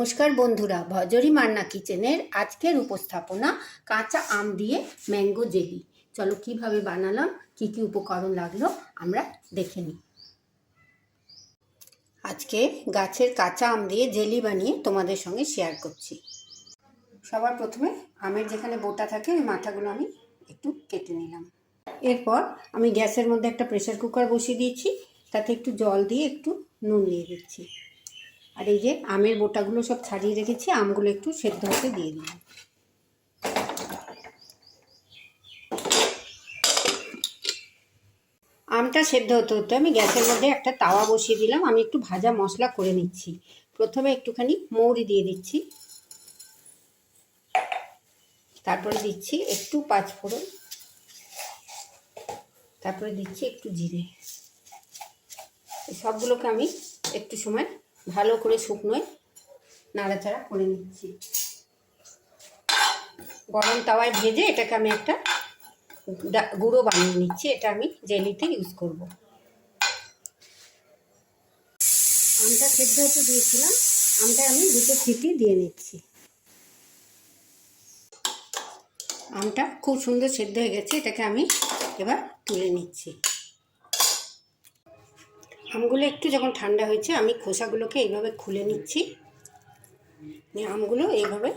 নমস্কার বন্ধুরা, ভজরি মান্না কিচেনের আজকের উপস্থাপনা কাঁচা আম দিয়ে ম্যাঙ্গো জেলি। চলো কিভাবে বানালাম, কি কি উপকরণ লাগলো আমরা দেখে নিই। আজকে গাছের কাঁচা আম দিয়ে জেলি বানিয়ে তোমাদের সঙ্গে শেয়ার করছি। সবার প্রথমে আমের যেখানে বোটা থাকে ওই মাথাগুলো আমি একটু কেটে নিলাম। এরপর আমি গ্যাসের মধ্যে একটা প্রেসার কুকার বসিয়ে দিয়েছি, তাতে একটু জল দিয়ে একটু নুন দিয়ে দিচ্ছি। আর এই যে আমের বোটাগুলো সব ছাড়িয়ে রেখেছি, আমগুলো একটু সেদ্ধ হতে দিয়ে দিলাম। আমটা সেদ্ধ হতে হতে আমি গ্যাসের মধ্যে একটা তাওয়া বসিয়ে দিলাম। আমি একটু ভাজা মশলা করে নিচ্ছি। প্রথমে একটুখানি মৌরি দিয়ে দিচ্ছি, তারপরে দিচ্ছি একটু পাঁচফোড়ন, তারপরে দিচ্ছি একটু জিরে। সবগুলোকে আমি একটু সময় ভালো করে শুকনোয় নাড়াচাড়া করে নিচ্ছি। গরম তাওয়ায় ভেজে এটাকে আমি একটা গুঁড়ো বানিয়ে নিচ্ছি। এটা আমি জেলিতে ইউজ করব। আমটা সেদ্ধ হতে দিয়েছিলাম, আমটা আমি দুটো সিটি দিয়ে নিচ্ছি। আমটা খুব সুন্দর সেদ্ধ হয়ে গেছে, এটাকে আমি এবার তুলে নিচ্ছি। আমগুলো একটু যখন ঠান্ডা হয়েছে আমি খোসাগুলোকে এইভাবে খুলে নিচ্ছি। আমগুলো এইভাবে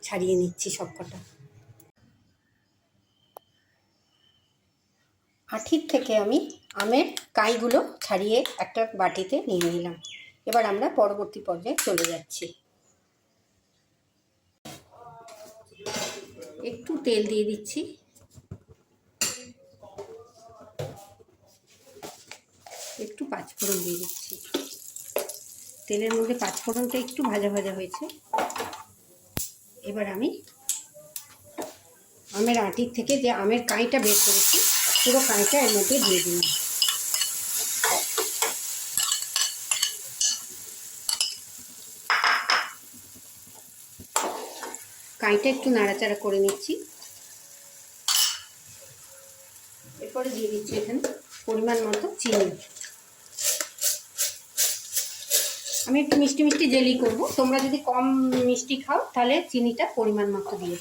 ছাড়িয়ে নিচ্ছি সবকটা। আঠির থেকে আমি আমের কাইগুলো ছাড়িয়ে একটা বাটিতে নিয়ে নিলাম। এবার আমরা পরবর্তী পর্যায়ে চলে যাচ্ছি। একটু তেল দিয়ে দিচ্ছি, একটু পাঁচফোড়ন দিয়ে দিচ্ছি। তেলের মধ্যে পাঁচফোড়নটা একটু ভাজা ভাজা হয়েছে। এবার আমি আমের আটির থেকে যে আমের কাইটা বের করেছি পুরো কাইটা এর মধ্যে দিয়ে দিলাম। কাইটা একটু নাড়াচাড়া করে নিচ্ছি। এরপরে দিয়ে দিচ্ছি এখানে পরিমাণ মতো চিনি। আমি একটু মিষ্টি মিষ্টি জেলি করব, তোমরা যদি কম মিষ্টি খাও তাহলে চিনিটা পরিমাণ মতো দিয়ে।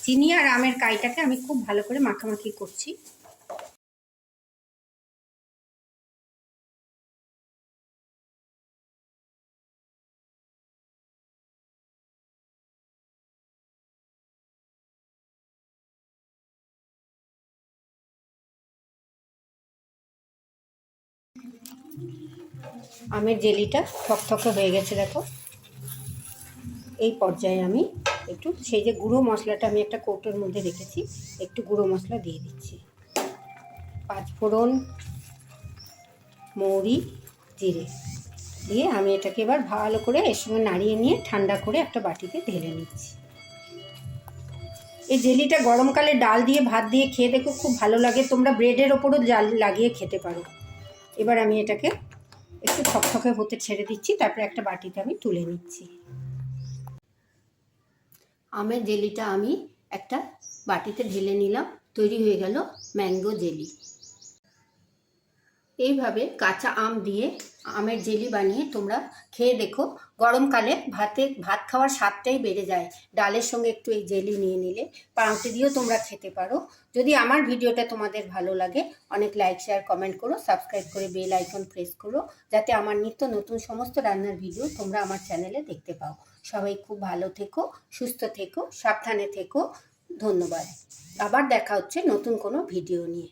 চিনি আর আমের কাইটাকে আমি খুব ভালো করে মাখামাখি করছি। আমের জেলিটা থকথকে হয়ে গেছে, দেখো। এই পর্যায়ে আমি একটু সেই যে গুঁড়ো মশলাটা আমি একটা কৌটোর মধ্যে রেখেছি, একটু গুঁড়ো মশলা দিয়ে দিচ্ছি। পাঁচফোড়ন, মৌরি, জিরে দিয়ে আমি এটাকে এবার ভালো করে এর সঙ্গে নাড়িয়ে নিয়ে ঠান্ডা করে একটা বাটিতে ঢেলে নিচ্ছি। এই জেলিটা গরমকালে ডাল দিয়ে ভাত দিয়ে খেয়ে দেখো, খুব ভালো লাগে। তোমরা ব্রেডের ওপরও জাল লাগিয়ে খেতে পারো। এবার আমি এটাকে একটু থকথকে হতে ছেড়ে দিচ্ছি, তারপরে একটা বাটিতে আমি তুলে নিচ্ছি। আমের জেলিটা আমি একটা বাটিতে ঢেলে নিলাম। তৈরি হয়ে গেল ম্যাঙ্গো জেলি। এইভাবে কাঁচা আম দিয়ে আমের জেলি বানিয়ে তোমরা খেয়ে দেখো। গরমকালে ভাত খাওয়ার স্বাদটাই বেড়ে যায়। ডালের সঙ্গে একটু এই জেলি নিয়ে নিলে পাউরুটি দিয়েও তোমরা খেতে পারো। যদি আমার ভিডিওটা তোমাদের ভালো লাগে, অনেক লাইক, শেয়ার, কমেন্ট করো, সাবস্ক্রাইব করে বেল আইকন প্রেস করো, যাতে আমার নিত্য নতুন সমস্ত রান্নার ভিডিও তোমরা আমার চ্যানেলে দেখতে পাও। সবাই খুব ভালো থেকো, সুস্থ থেকো, সাবধানে থেকো। ধন্যবাদ। আবার দেখা হচ্ছে নতুন কোনো ভিডিও নিয়ে।